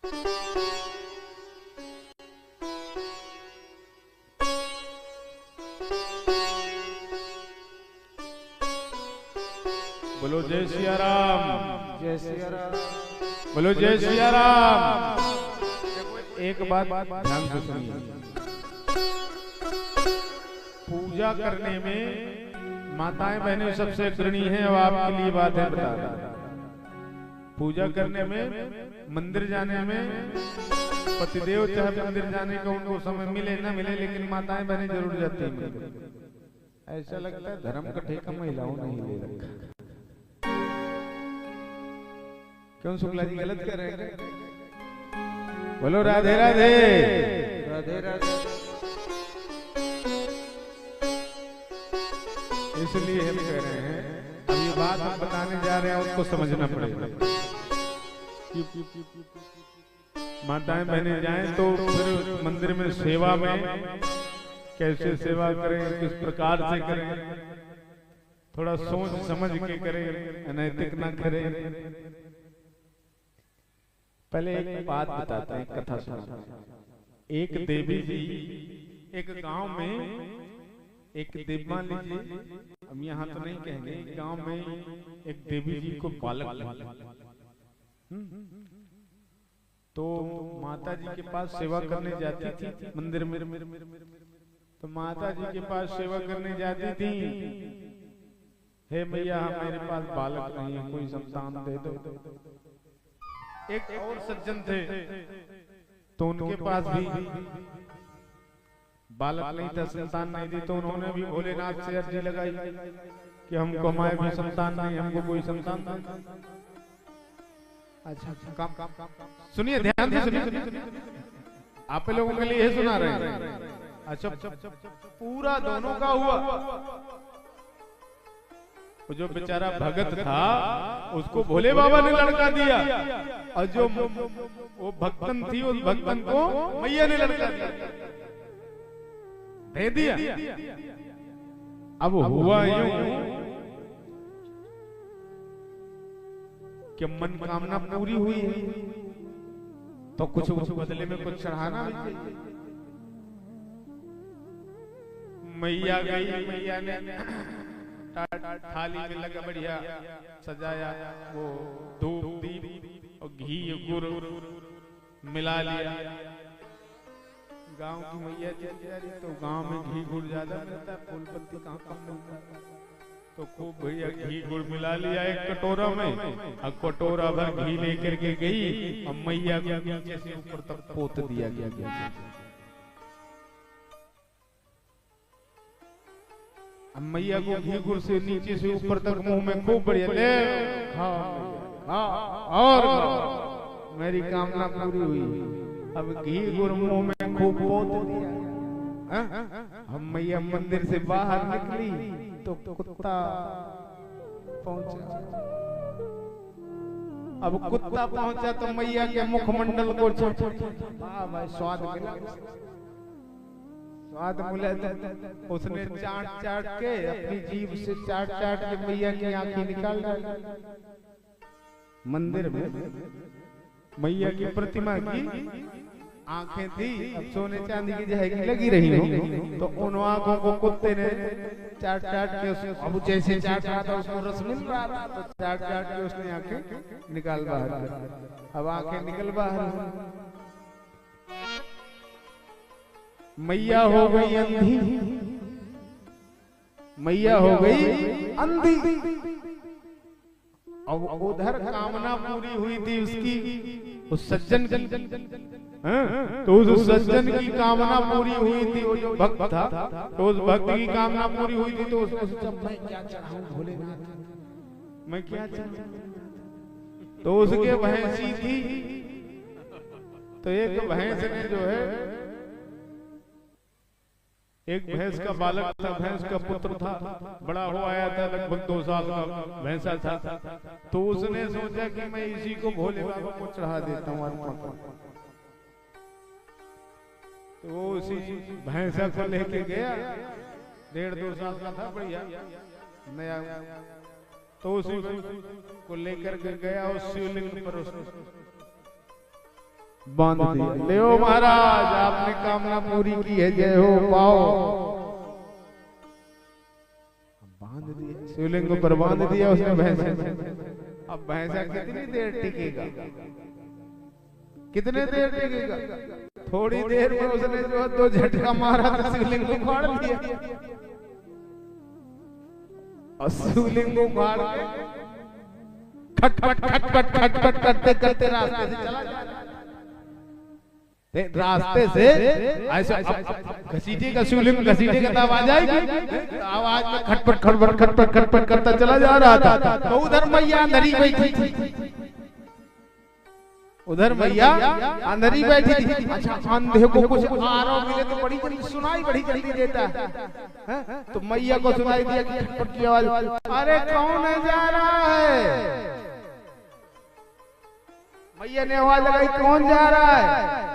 बोलो जय सिया राम, जय सिया राम, बोलो जय सिया राम। एक बात ध्यान से सुनिए, पूजा करने में माताएं बहनें सबसे अग्रणी हैं। और आपके लिए बात है बता रहा, पूजा करने में, मंदिर जाने में, पतिदेव चाहे मंदिर जाने का उनको समय मिले ना मिले, लेकिन माताएं बहनें जरूर जाती हैं। ऐसा लगता है धर्म का ठेका महिलाओं ने ही ले रखा। क्यों शुक्ला जी गलत कर रहे हैं? बोलो राधे राधे, राधे राधे। इसलिए हम कह रहे हैं, अब ये बात हम बताने जा रहे हैं, उसको समझना पड़ेगा। माताएं बहनें जाएं तो फिर मंदिर में सेवा में कैसे सेवा करें, किस प्रकार से करें, थोड़ा सोच समझ के करें, अनैतिक ना करें। पहले एक बात बताते हैं, कथा सुना। एक देवी जी, एक गांव में एक देवी, मान लीजिए, हम यहाँ तो नहीं कहेंगे, गांव में एक देवी जी को बालक मिला। तो माता जी के पास सेवा करने जाती थी मंदिर में। तो माता जी के पास सेवा करने जाती थी, हे मैया मेरे पास बालक नहीं है, कोई संतान दे दो। एक और सज्जन थे, तो उनके पास भी बालक नहीं था, संतान नहीं थी। तो उन्होंने भी भोलेनाथ से अर्जी लगाई कि हमको हमारे भी संतान नहीं, हमको कोई संतान नहीं। अच्छा काम सुनिए, ध्यान से सुनिए, आप लोगों के लिए सुना रहे हैं। अच्छा, पूरा दोनों का हुआ। जो बेचारा भगत था उसको भोले बाबा ने लड़का दिया, और जो वो भक्तन थी उस भक्तन को मैया ने लड़का दे दिया। अब हुआ यूं कि मनोकामना पूरी हुई है, तो कुछ बदले में कुछ चढ़ाना भी। मैया गई, मैया ने थाली में लगा बढ़िया सजाया, वो धूप दीप और घी गुड़ मिला लिया। गांव की मैया तो गांव में घी गुड़ ज्यादा मिलता है, फूल पत्ती कहाँ कम मिलता है। तो खूब बढ़िया घी गुड़ मिला लिया एक कटोरा में, और कटोरा भर घी लेकर के गई, और मैया को नीचे से ऊपर तक पोत दिया गया। मैया को घी गुड़ से नीचे से ऊपर तक मुंह में खूब बढ़िया ले और मेरी कामना पूरी हुई। अब घी गुड़ मुंह में खूब पोत दिया। हम मैया मंदिर से बाहर निकली तो कुत्ता पहुंचा। अब कुत्ता पहुंचा तो मैया के मुखमंडल को स्वाद मिला, स्वाद मिला। उसने चाट चाट के, अपनी जीभ से चाट चाट के मैया की आंखें निकाल डाली। मंदिर में मैया की प्रतिमा की आंखें थी, अब सोने चांदी की जहगी लगी रही हो, तो उन आंखों को कुत्ते ने चाट चाट के, अब जैसे चाट रहा था उसको रस मिल रहा था, तो चाट चाट के उसने आंखें निकाल बाहर। अब आंखें निकल बाहर, मैया हो गई अंधी, मैया हो गई अंधी। अब उधर कामना पूरी हुई थी उसकी, उस सज्जन की, तो उस सज्जन की कामना पूरी हुई थी। वो जो भक्त था, तो उस भक्त की कामना पूरी हुई थी। तो उसने सोचा मैं क्या चढ़ाऊं भोलेनाथ, मैं क्या चढ़ाऊं। तो उसके भैंसी थी, तो एक भैंस ने जो है, एक भैंस का बालक था, भैंस का पुत्र था, बड़ा हो आया था, लगभग 2 साल का भैंसा था। तो उसने सोचा कि मैं इसी को भोले बाबा को चढ़ा देता हूँ। तो वो उसी भैंसा को लेके गया, 1.5-2 साल का था, बढ़िया नया। तो उसी को लेकर के गया उस शिवलिंग पर, उसने बांध दिया। ले ओ महाराज, आपने कामना पूरी की है, जय हो पाओ। बांध दिया, शिवलिंग पर बांध दिया उसने भैंसे। अब भैंसा कितनी देर टिकेगा, कितने देर टिकेगा? थोड़ी देर में उसने जो 2 झटका मारा तो शिवलिंग को फाड़ लिया। और शिवलिंग को फाड़ के खटपट खटपट खटपट करते करते रास्ते से चला जाता। रास्ते से ऐसा घसीटेगा शिवलिंग, घसीटेगा तो आवाज आएगी, आवाज में खटपट खटपट खटपट खटपट करता चला जा रहा था। तो उधर मैया अंदर बैठी थी, उधर मैया अंदर ही बैठी थी। अच्छा, अंधे को कुछ आरोप मिले तो बड़ी जल्दी सुनाई, बड़ी जल्दी देता है। तो मैया को सुनाई दिया कि खटपट की आवाज, अरे कौन है जा रहा है? मैया ने आवाज लगाई, कौन जा रहा है?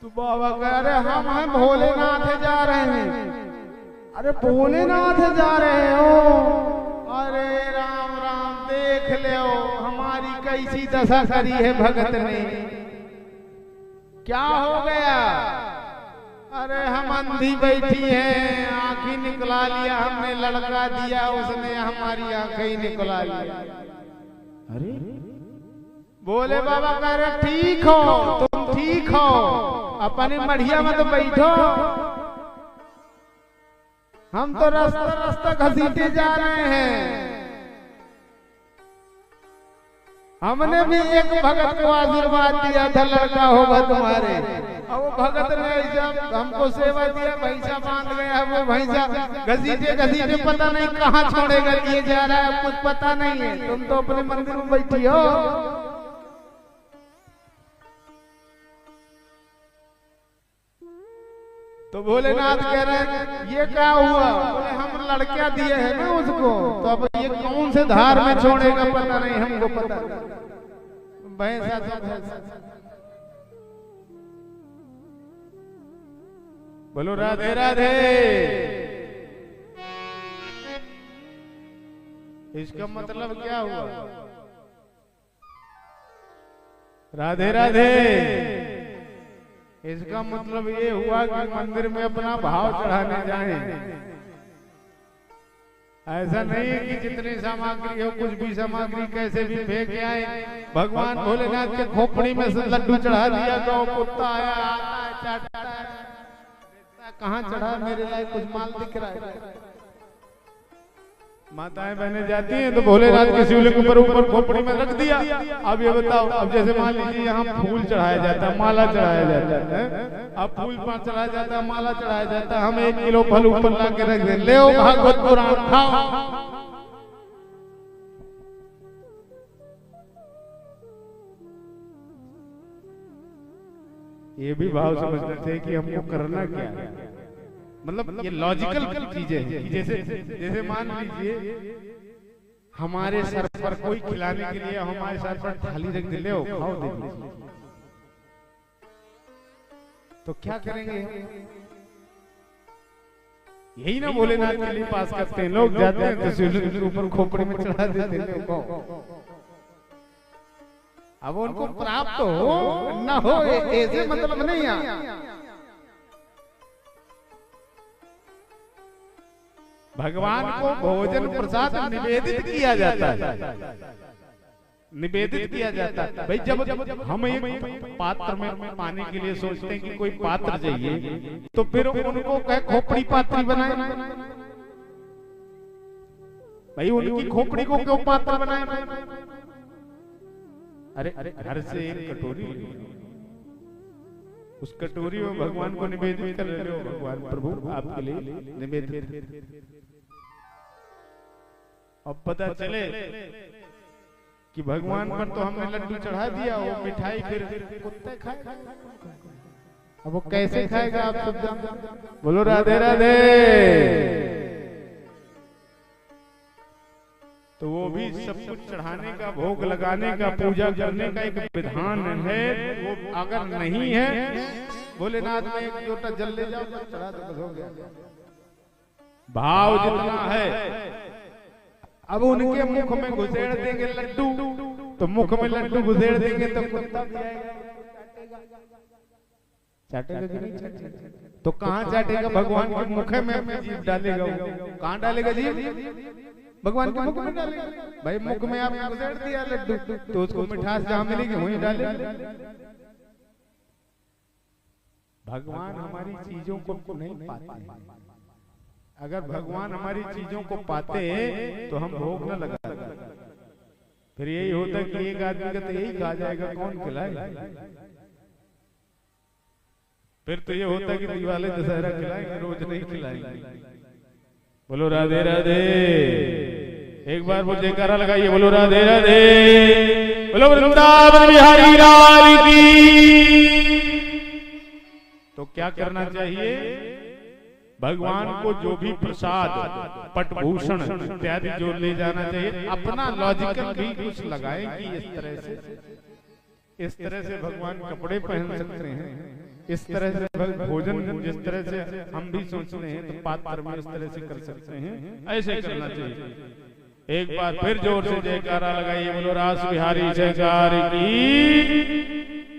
तो बाबा कह रहे, हम हैं भोलेनाथ जा रहे हैं। अरे भोलेनाथ जा रहे हो? अरे राम राम, देख ले हमारी कैसी दशा करी है भगत ने। क्या हो गया? अरे हम अंधी बैठी हैं, आंखें निकला लिया हमने, लड़का दिया उसने, हमारी आंखें निकला लिया। अरे बोले बाबा कह रहे, ठीक हो तुम, ठीक हो, अपनी मढ़िया में तो बैठो, हम तो रास्ता रास्ता घसीटे जा रहे हैं। हमने भी एक भगत को आशीर्वाद दिया था, लड़का होगा तुम्हारे। अब वो भगत ने जब हमको सेवा दिया, भैंसा बांध गया, वो भैंसा घसीटे घसीटे पता नहीं कहाँ छोड़ेगा, लिए जा रहा है, कुछ पता नहीं है। तुम तो अपने मंदिर में बैठी हो। तो भोलेनाथ कह रहे हैं, ये क्या हुआ? बोले हम लड़कियां दिए हैं ना उसको, तो अब ये कौन से धार में छोड़ेगा पता नहीं, हमको पता नहीं। भैंसा तो भैंसा। बोलो राधे राधे। इसका मतलब क्या हुआ? राधे राधे। इसका मतलब ये हुआ कि मंदिर में अपना भाव चढ़ाने जाएं। ऐसा नहीं है कि जितनी सामग्री हो, कुछ भी सामग्री कैसे भी फेंक आए। भगवान भोलेनाथ के खोपड़ी में से लड्डू चढ़ा दिया, तो कुत्ता आया, आता है, चाटता है, कहाँ चढ़ा, मेरे लायक कुछ माल दिख रहा है। माताएं बहने जाती हैं तो भोलेनाथ के शिवलिंग पर ऊपर खोपड़ी में रख दिया। अब ये बताओ, अब जैसे मान लीजिए यहाँ फूल चढ़ाया जाता है, माला चढ़ाया जाता है, अब फूल पर चढ़ाया जाता है, माला चढ़ाया जाता है, हम 1 किलो फल ऊपर ला के रख दे, ले भागवत पुराण खाओ। ये भी भाव समझना चाहिए कि हमको करना क्या है। मतलब ये लॉजिकल चीजें हैं। जैसे मान लीजिए हमारे सर पर कोई खिलाने के लिए हमारे सर पर थाली रख दे, ले खाओ दे, तो क्या करेंगे? यही ना भोलेनाथ के लिए पास करते हैं लोग, जाते हैं तो शिवलिंग के ऊपर खोपड़ी में चढ़ा देते हैं। अब उनको प्राप्त हो न हो ऐसे मतलब नहीं है। भगवान को भोजन प्रसाद निवेदित किया जाता है, निवेदित किया जाता है। भाई जब हम एक पात्र में पाने के लिए सोचते हैं कि कोई पात्र चाहिए, तो फिर उनको कहे खोपड़ी पात्री बनाए। भाई उनकी खोपड़ी को क्यों पात्र बनाए? अरे घर से एक कटोरी, उस कटोरी में भगवान को निवेदित कर रहे हो। भगवान प्रभु आपके लिए निवेदित। अब पता चले कि भगवान पर तो हमने लड्डू चढ़ा दिया, वो मिठाई फिर कुत्ते खाए। अब वो कैसे खाएगा? आप सब जानते। बोलो राधे राधे। तो वो भी सब कुछ चढ़ाने का, भोग लगाने का, पूजा करने का एक विधान है। वो अगर नहीं है, भोलेनाथ में एक लोटा जल ले जाओ तो चढ़ा दो, बस हो गया। भाव जितना है, अब उनके मुख में घुसेड़ देंगे लड्डू, तो मुख में लड्डू घुसेड़ देंगे तो कुत्ता भी आएगा। चाटेगा कि नहीं चाटेगा? तो कहाँ चाटेगा? भगवान के मुख में अपनी जीभ डालेगा। कहाँ डालेगा जीभ? भगवान के मुख में डालेगा। भाई मुख में आपने घुसेड़ दिया लड्डू, तो उसको मिठास जहाँ मिलेगी वहीं डालेगा। भगवान हमारी चीजों को नहीं पाते। अगर भगवान हमारी चीजों को पाते तो हम भोग न लगा। फिर यही होता कि एक आदमी का तो यही कहा जाएगा, कौन खिलाए? फिर तो ये होता कि दिवाली दशहरा खिलाएंगे, रोज नहीं खिलाएंगे। बोलो राधे राधे। एक बार वो जयकारा लगाइए, बोलो राधे राधे। बोलो वृंदावन बिहारी लाल की। तो क्या करना चाहिए? भगवान को जो भी प्रसाद, पटभूषण इत्यादि जो ले जाना चाहिए, अपना लॉजिकल भी कुछ लगाए कि इस तरह से भगवान कपड़े पहन सकते हैं, इस तरह से भोजन जिस तरह से हम भी सोचते हैं तो पात्र में इस तरह से कर सकते हैं, ऐसे करना चाहिए। एक बार फिर जोर से जयकारा लगाइए, बोलो रास बिहारी जयकार की।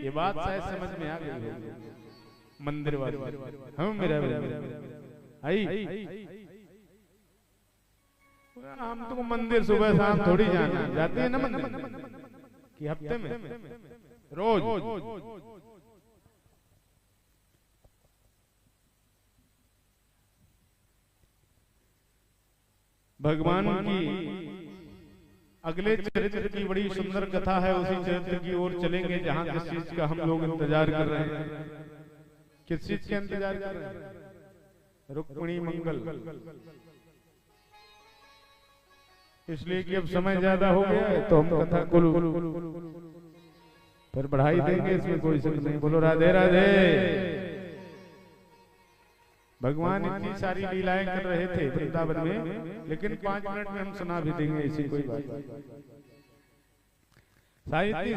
ये बात शायद समझ में आ गई है मंदिर वाले। हम मेरा हम तो मंदिर सुबह शाम थोड़ी जाते हैं ना मंदिर, कि हफ्ते में रोज। भगवान की अगले चरित्र की बड़ी सुंदर कथा है, उसी चरित्र की ओर चलेंगे जहां किस चीज का हम लोग इंतजार कर रहे हैं। किस चीज का इंतजार कर रहे हैं? रुक्मिणी मंगल। इसलिए कि अब समय ज्यादा हो गया है तो हम कथा को फिर बढ़ाई देंगे, इसमें कोई शक नहीं। बोलो राधे राधे। भगवान इतनी सारी लीलाएं कर रहे थे वृंदावन में, लेकिन 5 मिनट में हम सुना भी देंगे, ऐसी कोई बात। साहित्य